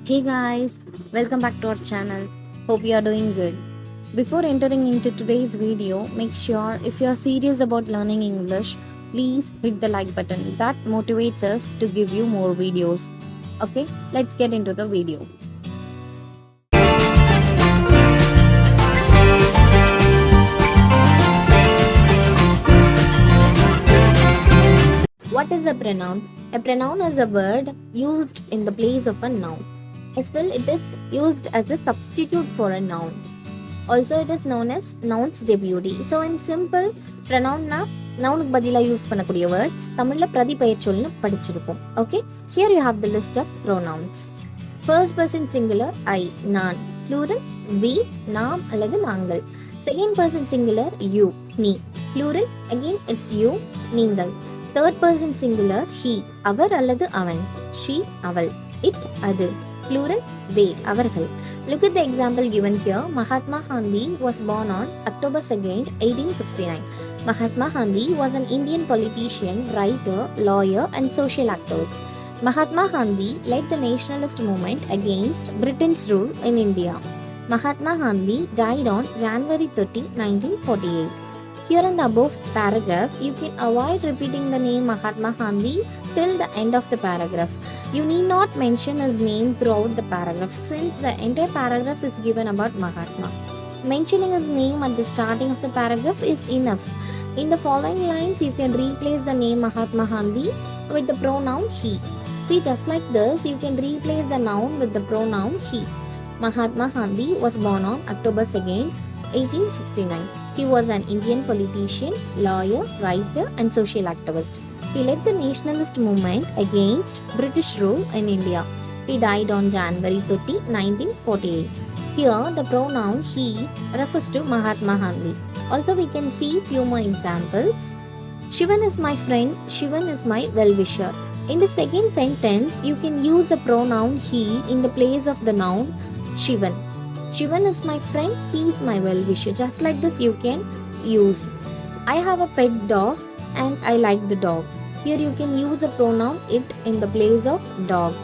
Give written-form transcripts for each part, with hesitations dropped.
Hey guys, welcome back to our channel. Hope you are doing good. Before entering into today's video, make sure if you are serious about learning English, please hit the like button. That motivates us to give you more videos. Okay, let's get into the video. What is a pronoun? A pronoun is a word used in the place of a noun. As well, it is used as a substitute for a noun. Also, it is known as nouns deputy. So, in simple, pronoun na நவுனுக்கு பதிலாக use பண்ணக்கூடிய words தமிழில் பிரதிபெயர் சொல்னு படிச்சிருப்போம். Okay, here you have the list of pronouns. First person singular I, நான். Plural we, நாம் அல்லது நாங்கள். செகண்ட் பர்சன் சிங்குலர் யூ, நீ. ப்ளூரல் அகெயின் இட்ஸ் யூ, நீங்கள். தேர்ட் பர்சன் சிங்குலர் ஹி, அவர் அல்லது அவன். ஷி, அவள். இட், அது. Plural they, அவர்கள். Look at the example given here. Mahatma Gandhi was born on October 2nd, 1869. Mahatma Gandhi was an Indian politician, writer, lawyer and social activist. Mahatma Gandhi led the nationalist movement against Britain's rule in India. Mahatma Gandhi died on January 30, 1948. Here in the above paragraph, you can avoid repeating the name Mahatma Gandhi till the end of the paragraph. You need not mention his name throughout the paragraph since the entire paragraph is given about Mahatma. Mentioning his name at the starting of the paragraph is enough. In the following lines, you can replace the name Mahatma Gandhi with the pronoun he. See, just like this, you can replace the noun with the pronoun he. Mahatma Gandhi was born on October 2nd, 1869. He was an Indian politician, lawyer, writer and social activist. He led the nationalist movement against British rule in India. He died on January 30, 1948. Here, the pronoun he refers to Mahatma Gandhi. Also, we can see few more examples. Shivan is my friend. Shivan is my well-wisher. In the second sentence, you can use the pronoun he in the place of the noun Shivan. Shivan is my friend. He is my well-wisher. Just like this, you can use. I have a pet dog and I like the dog. Here you can use a pronoun it in the place of dog.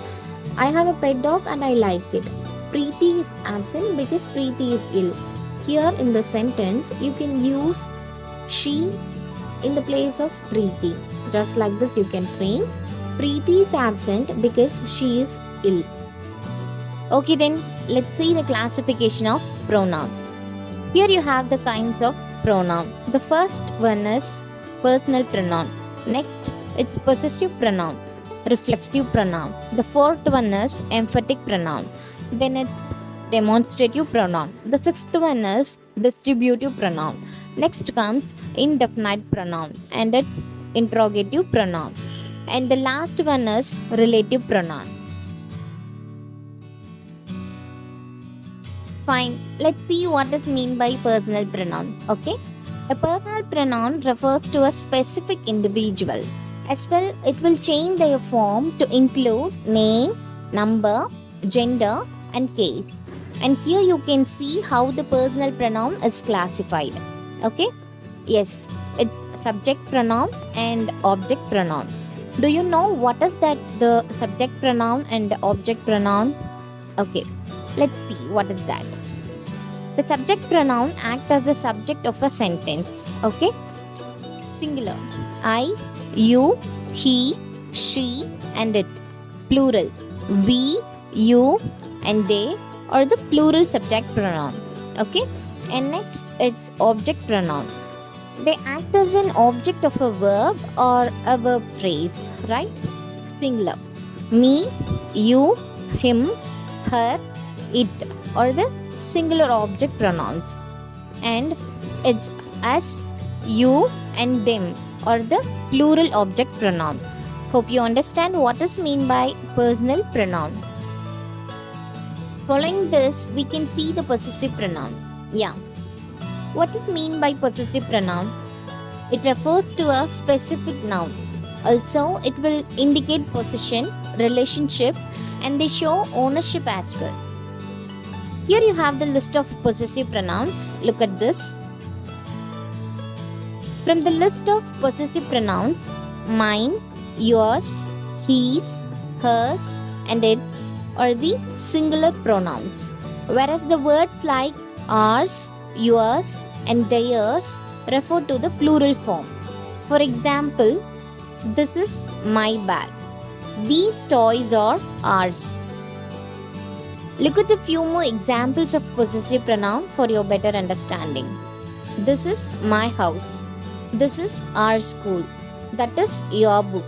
I have a pet dog and I like it. Preeti is absent because Preeti is ill. Here in the sentence, you can use she in the place of Preeti. Just like this, you can frame Preeti is absent because she is ill. Okay, then let's see the classification of pronoun. Here you have the kinds of pronoun. The first one is personal pronoun. Next, it's possessive pronoun, reflexive pronoun. The fourth one is emphatic pronoun. Then it's demonstrative pronoun. The sixth one is distributive pronoun. Next comes indefinite pronoun and it's interrogative pronoun. And the last one is relative pronoun. Fine, let's see what is mean by personal pronoun. Okay, a personal pronoun refers to a specific individual. As well, it will change their form to include name, number, gender and case. And here you can see how the personal pronoun is classified. Okay, yes, it's subject pronoun and object pronoun. Do you know what is that the subject pronoun and the object pronoun? Okay, let's see what is that. The subject pronoun acts as the subject of a sentence. Okay, singular I, you, he, she and it. Plural we, you and they or the plural subject pronoun. Okay, and next it's object pronoun. They act as an object of a verb or a verb phrase, right? Singular me, you, him, her, it or the singular object pronouns. And it's us, you and them or the plural object pronoun. Hope you understand what is mean by personal pronoun. Following this, we can see the possessive pronoun. Yeah, what is mean by possessive pronoun? It refers to a specific noun. Also, it will indicate possession, relationship and they show ownership as well. Here you have the list of possessive pronouns. Look at this. From the list of possessive pronouns, mine, yours, his, hers and its are the singular pronouns, whereas the words like ours, yours, and theirs refer to the plural form. For example, this is my bag. These toys are ours. Look at a few more examples of possessive pronoun for your better understanding. This is my house. This is our school. That is your book.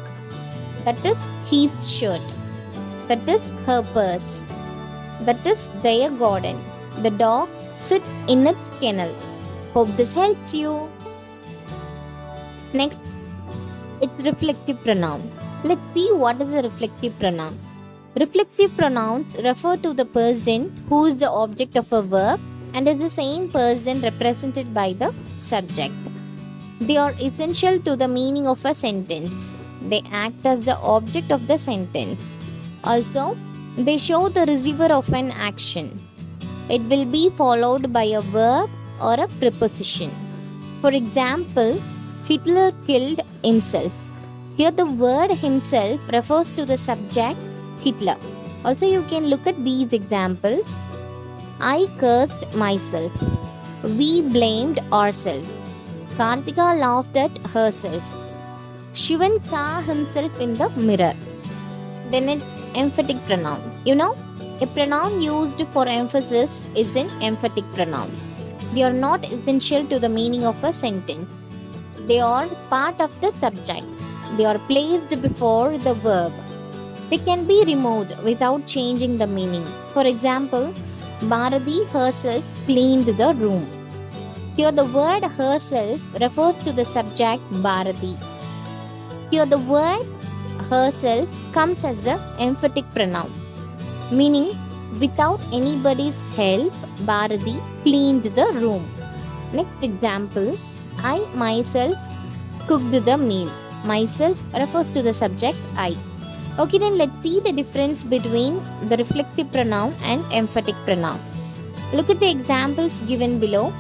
That is his shirt. That is her purse. That is their garden. The dog sits in its kennel. Hope this helps you. Next, it's reflexive pronoun. Let's see what is a reflexive pronoun. Reflexive pronouns refer to the person who is the object of a verb and is the same person represented by the subject. They are essential to the meaning of a sentence. They act as the object of the sentence. Also, they show the receiver of an action. It will be followed by a verb or a preposition. For example, Hitler killed himself. Here the word himself refers to the subject Hitler. Also, you can look at these examples. I cursed myself. We blamed ourselves. Kartika laughed at herself. Shivan saw himself in the mirror. Then it's emphatic pronoun. You know, a pronoun used for emphasis is an emphatic pronoun. They are not essential to the meaning of a sentence. They are part of the subject. They are placed before the verb. They can be removed without changing the meaning. For example, Bharati herself cleaned the room. Here the word herself refers to the subject Bharati. Here the word herself comes as the emphatic pronoun, meaning without anybody's help, Bharati cleaned the room. Next example, I myself cooked the meal. Myself refers to the subject I. Okay, then let's see the difference between the reflexive pronoun and emphatic pronoun. Look at the examples given below.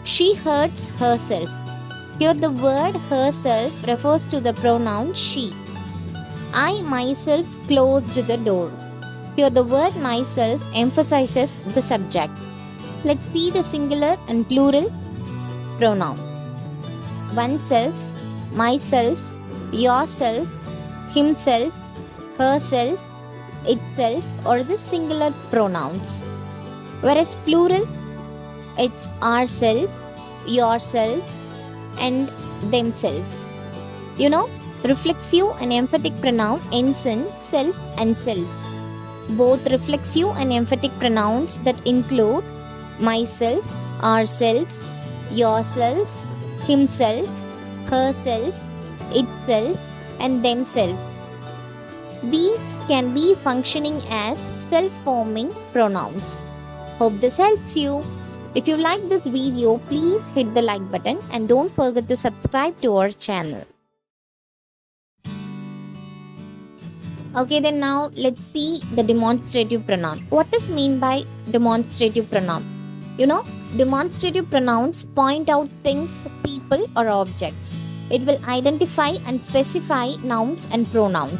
She hurts herself. Here the word herself refers to the pronoun she. I myself closed the door. Here the word myself emphasizes the subject. Let's see the singular and plural pronoun. Oneself, myself, yourself, himself, herself, itself are the singular pronouns. Whereas plural, it's ourselves, yourselves, and themselves. You know, reflexive and emphatic pronoun ends in self and selves. Both reflexive and emphatic pronouns that include myself, ourselves, yourself, himself, herself, itself, and themselves. These can be functioning as self-forming pronouns. Hope this helps you. If you like this video, please hit the like button and don't forget to subscribe to our channel. Okay, then now let's see the demonstrative pronoun. What is mean by demonstrative pronoun? You know, demonstrative pronouns point out things, people, or objects. It will identify and specify nouns and pronouns.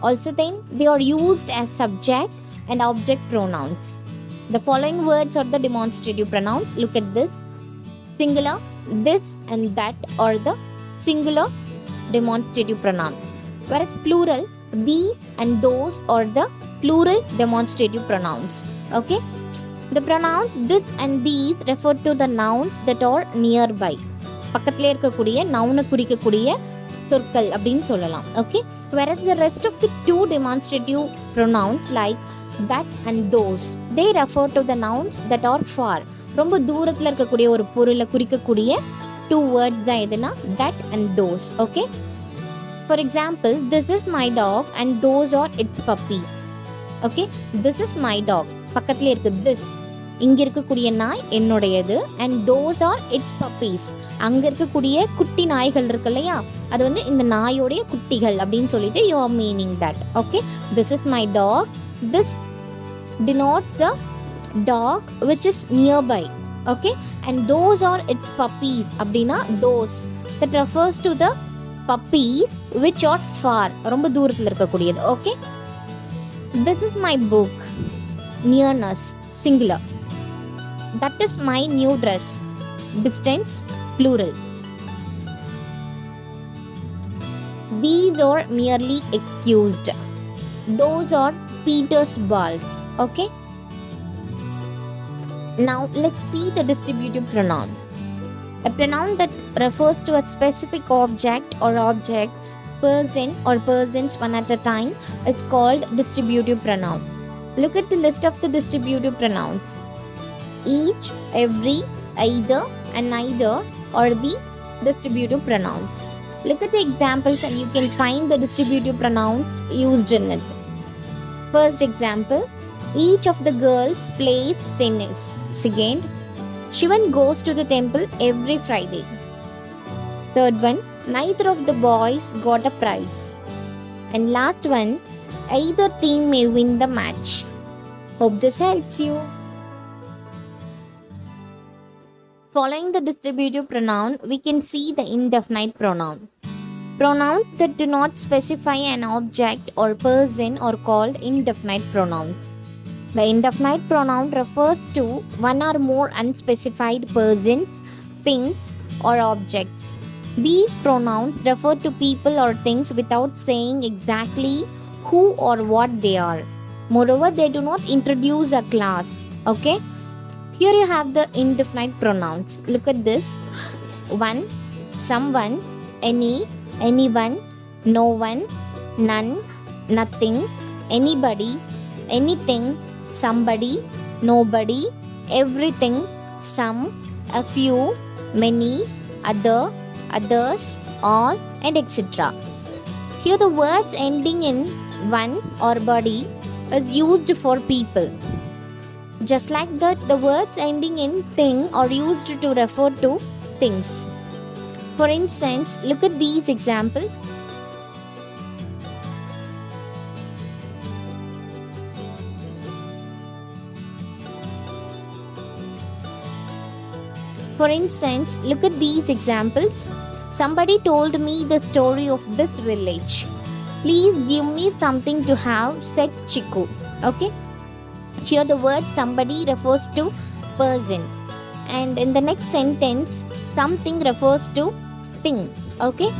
Also then, they are used as subject and object pronouns. The following words are the demonstrative pronouns. Look at this. Singular, this and that are the singular demonstrative pronoun. Whereas plural, these and those are the plural demonstrative pronouns. Okay. The pronouns this and these refer to the nouns that are nearby. பக்கத்திலே இருக்கக்கூடிய நவுனை குறிக்கக்கூடிய சொற்கள் அப்படின்னு சொல்லலாம். Okay. Whereas the rest of the two demonstrative pronouns like that and those, they refer to the nouns that are far. ரொம்ப தூரத்தில் இருக்கக்கூடிய ஒரு பொருளை குறிக்கக்கூடிய two words தான் எதுனா that and those. Okay. For example, this is my dog and those are its puppies. Okay. This is my dog. பக்கத்திலே இருக்கு this. இங்கே இருக்கக்கூடிய நாய் என்னுடையது and those are its puppies. அங்கே இருக்கக்கூடிய குட்டி நாய்கள் இருக்கு இல்லையா, அது வந்து இந்த நாயோடைய குட்டிகள் அப்படின்னு சொல்லிட்டு you are meaning that. Okay. This is my dog. This denotes the dog which is nearby. Okay. And those are its puppies அப்படின்னா those that refers to the puppies which are far, ரொம்ப தூரத்தில் இருக்கக்கூடியது. Okay. This is my book. nearness, singular. That is my new dress. Distance, plural. These are merely excused. Those are Peter's balls. Okay? Now let's see the distributive pronoun. A pronoun that refers to a specific object or objects, person or persons one at a time is called distributive pronoun. Look at the list of the distributive pronouns. Each, every, either, and neither are the distributive pronouns. Look at the examples and you can find the distributive pronouns used in it. First example, each of the girls plays tennis. Second, Shivan goes to the temple every Friday. Third one, neither of the boys got a prize. And last one, either team may win the match. Hope this helps you. Following the distributive pronoun, we can see the indefinite pronoun. Pronouns that do not specify an object or person are called indefinite pronouns. The indefinite pronoun refers to one or more unspecified persons, things, or objects. These pronouns refer to people or things without saying exactly who or what they are. Moreover, they do not introduce a class. Okay? Here you have the indefinite pronouns. Look at this. One, someone, any, anyone, no one, none, nothing, anybody, anything, somebody, nobody, everything, some, a few, many, other, others, all, and etc. Here the words ending in one or body is used for people. Just like that, the words ending in thing are used to refer to things. For instance, look at these examples. Somebody told me the story of this village. Please give me something to have, said Chiku. Okay? Here the word somebody refers to person. And in the next sentence, something refers to thing. Okay?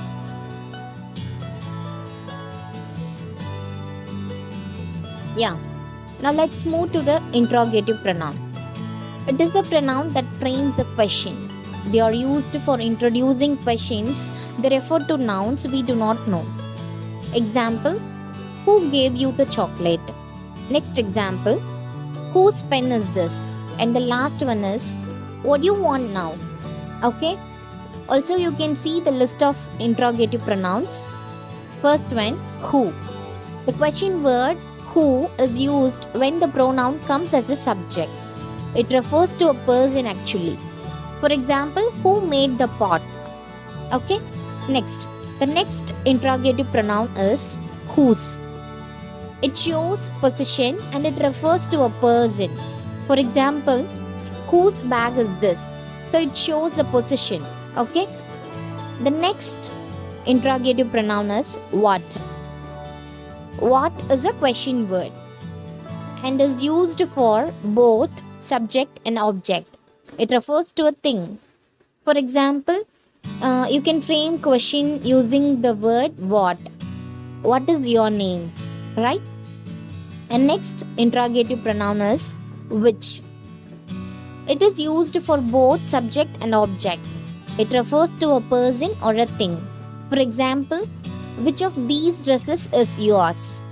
Yeah. Now let's move to the interrogative pronoun. It is the pronoun that frames a question. They are used for introducing questions. They refer to nouns we do not know. Example, who gave you the chocolate? Next example, whose pen is this? And the last one is, what do you want now? Okay? Also, you can see the list of interrogative pronouns. First one, who. The question word who is used when the pronoun comes as a subject. It refers to a person actually. For example, who made the pot? Okay? Next, the next interrogative pronoun is whose. It shows position and it refers to a person. For example, whose bag is this? So it shows a position. Okay? The next interrogative pronoun is what. What is a question word and is used for both subject and object. It refers to a thing. For example, you can frame question using the word what. What is your name? Right? And next interrogative pronoun is which. It is used for both subject and object. It refers to a person or a thing. For example, which of these dresses is yours?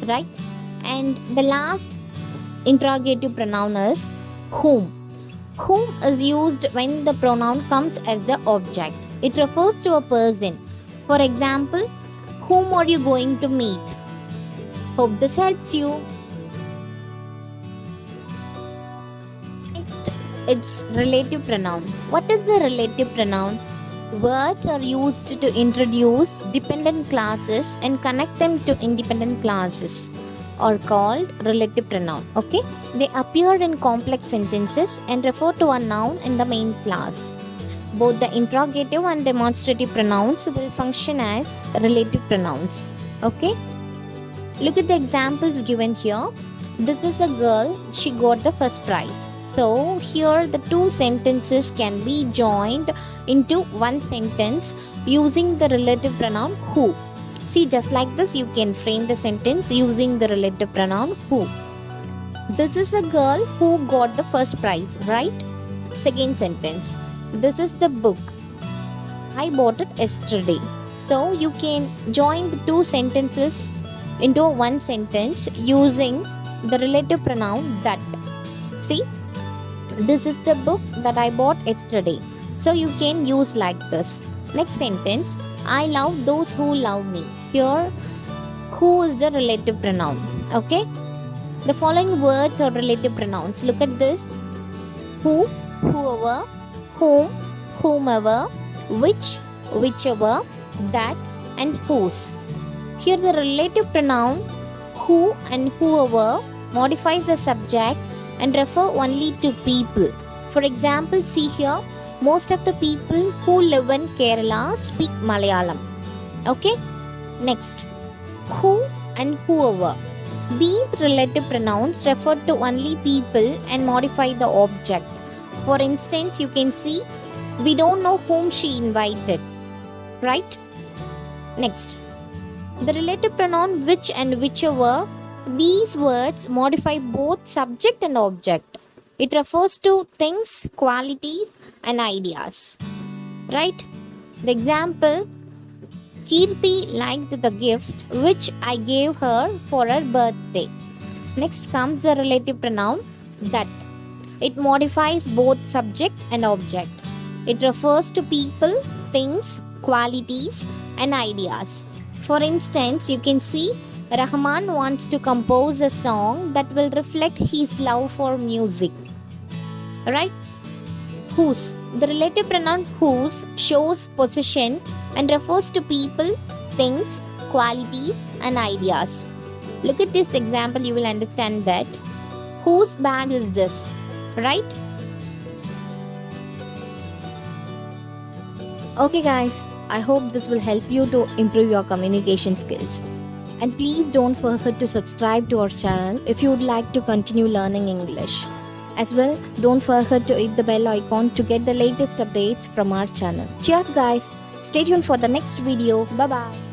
Right? And the last interrogative pronoun is whom. Whom is used when the pronoun comes as the object. It refers to a person. For example, whom are you going to meet? Hope this helps you. Next, it's relative pronoun. What is the relative pronoun? Words are used to introduce dependent clauses and connect them to independent clauses are called relative pronoun. Okay? They appear in complex sentences and refer to a noun in the main clause. Both the interrogative and demonstrative pronouns will function as relative pronouns. Okay? Look at the examples given here. This is a girl, she got the first prize. So here the two sentences can be joined into one sentence using the relative pronoun who. See, just like this you can frame the sentence using the relative pronoun who. This is a girl who got the first prize, right? Second sentence. This is the book. I bought it yesterday. So you can join the two sentences into one sentence using the relative pronoun that. See, this is the book that I bought yesterday. So you can use like this. Next sentence. I love those who love me. Here, who is the relative pronoun? Okay. The following words are relative pronouns. Look at this. Who, whoever, whom, whomever, which, whichever, that, and whose. Here the relative pronoun who and whoever modifies the subject and refer only to people. For example, see here, most of the people who live in Kerala speak Malayalam. Okay? Next, who and whoever. These relative pronouns refer to only people and modify the object. For instance, you can see, we don't know whom she invited. Right? Next, the relative pronoun which and whichever. These words modify both subject and object. It refers to things, qualities, and ideas. Right? The example, Kirti liked the gift which I gave her for her birthday. Next comes the relative pronoun that. It modifies both subject and object. It refers to people, things, qualities, and ideas. For instance, you can see Rahman wants to compose a song that will reflect his love for music. Right? Whose. The relative pronoun whose shows possession and refers to people, things, qualities, and ideas. Look at this example, you will understand that. Whose bag is this? Right? Okay guys, I hope this will help you to improve your communication skills. And please don't forget to subscribe to our channel if you would like to continue learning English. As well, don't forget to hit the bell icon to get the latest updates from our channel. Cheers guys! Stay tuned for the next video. Bye bye.